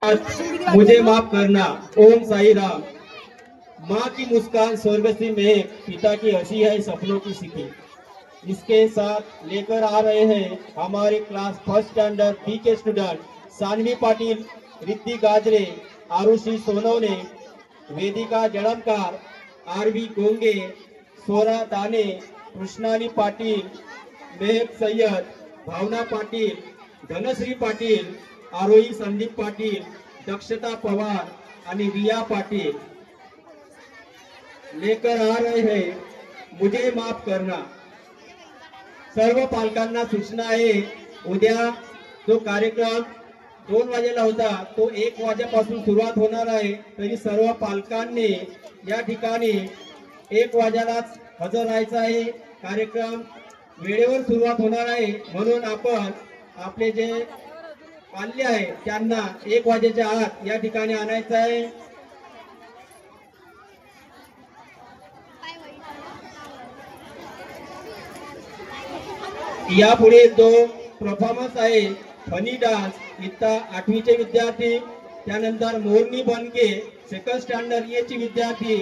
मुझे माफ करना। ओम साई राम। माँ की मुस्कान स्वर्गसी में, पिता की हंसी है सपनों की सीखी। इसके साथ लेकर आ रहे हैं हमारे क्लास फर्स्ट स्टैंडर्ड बी के स्टूडेंट सानवी पाटिल, रिद्धि गाजरे, आरुषि सोनवणे, वेदिका जड़मकार, आरवी गोंगे, स्वरा दाने, कृष्णाली पाटिल, मेहक सय्यद, भावना पाटिल, धनश्री पाटिल, आरोही संदीप पाटिल, दक्षता पवार आणि रिया पाटिल लेकर आ रहे हैं मुझे माफ करना। सर्व पालकांना सूचना आहे, उद्या जो कार्यक्रम 2 वाजेला होता तो 1 वाजेपासून सुरुवात होणार आहे। तरी सर्व पालकांनी या ठिकाणी 1 वाजेलाच हजर राहायचं आहे। कार्यक्रम वेळेवर सुरुवात होणार आहे, म्हणून आपण आपले जे पाल्य आहे त्यांना 1 वाजेच्या आत या ठिकाणी आणायचं आहे। यापुढे जो परफॉर्मन्स आहे फनी डान्स, इत्ता 8वीचे विद्यार्थी, त्यानंतर मोरनी बनके सेकंड स्टँडर्ड ए ची विद्यार्थी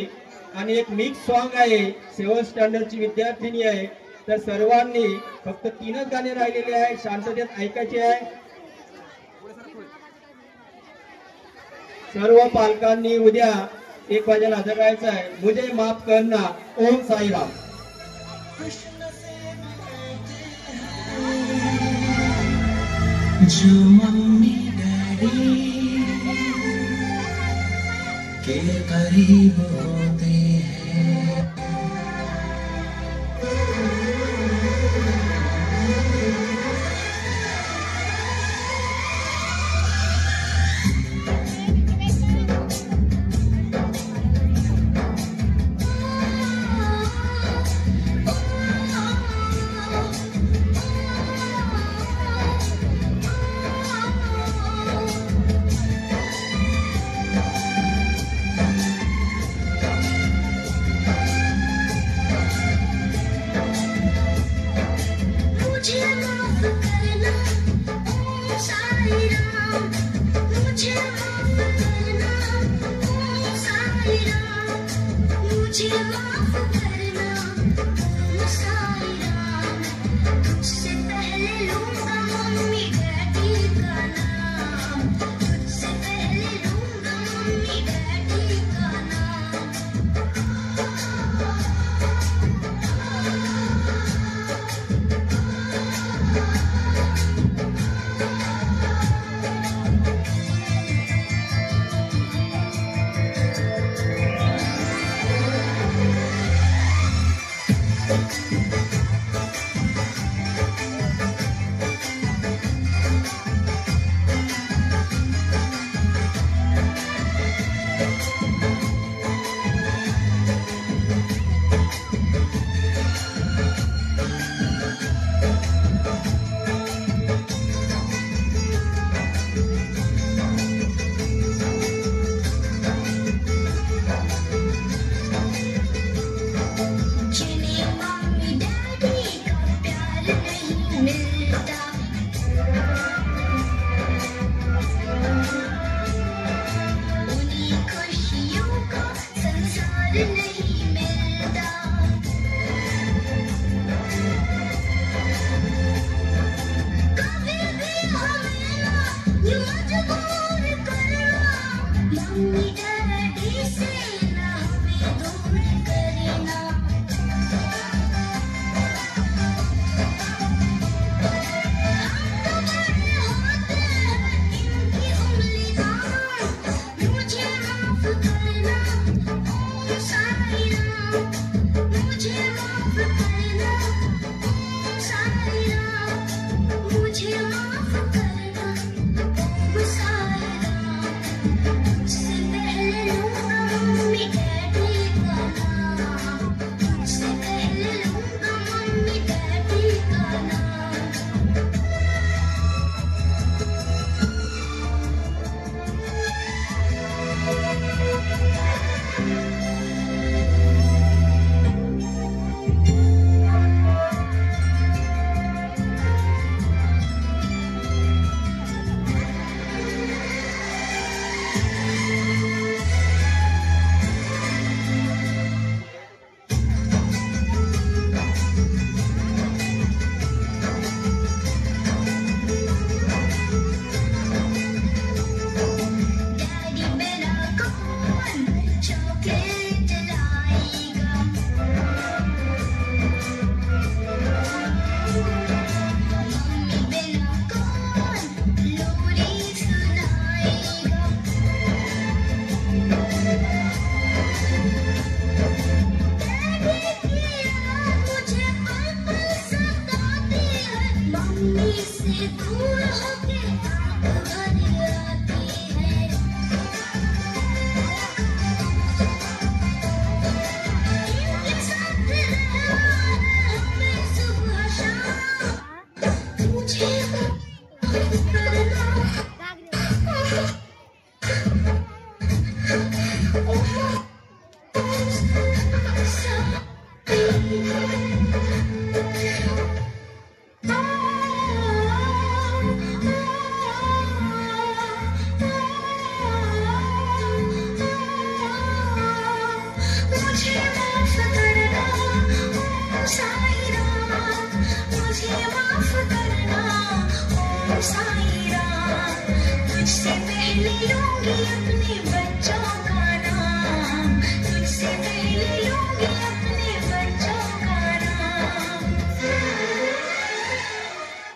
आणि एक मिक्स सॉन्ग आहे 7th स्टँडर्डची विद्यार्थिनी आहे। तर सर्वांनी फक्त 3च गाणे राहिलेले आहे, शांततेत ऐकायचे आहे। सर्व पालकांनी उद्या 1 वाजेला हजर राहायचं आहे। मुझे माफ करना। ओम साई राम। जो मम्मी डैडी के करीब होते हैं, मुझे माफ करना।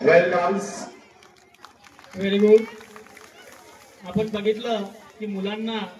Well dance. Very good. आपण बघितलं की मुलांना